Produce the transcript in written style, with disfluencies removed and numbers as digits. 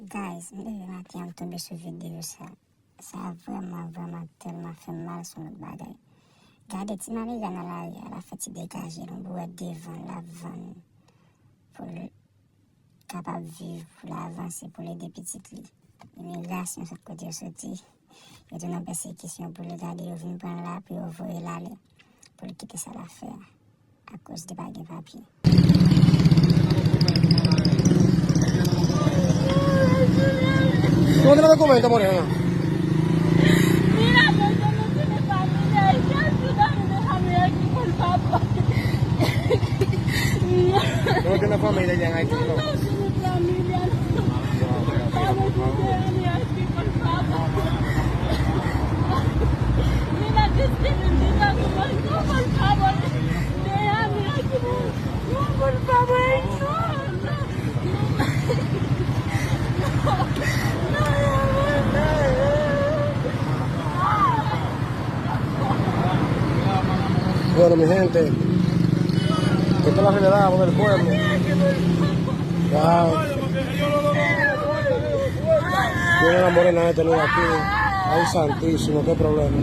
Guys, mwen remarke an tombe sou video sa. Sa vraiment tellement fait mal sur notre bagay. Gade ti mari nan la ri, la fait dégager l'on boit devant la vanne pour capable vivre, pour l'avancer, pour les petites li. Immigration sur côté sorti. Il y a une persécution pour le garder, il vient prendre là, puis il va l'aller pour quitter ça l'affaire à cause des bagues de papier. ¿Cómo te lo documento, Morena? Mira, yo no tiene familia, hay que ayudarme, déjame aquí, por favor. ¿No tiene familia ya en Haití? No tiene familia, déjame aquí, por favor. Mira, que estoy bendita, no, por favor, déjame aquí, no, por favor, no. Bueno, mi gente, esta es la realidad del pueblo. Wow. Tiene la morena de tener aquí. Ay, santísimo, qué problema.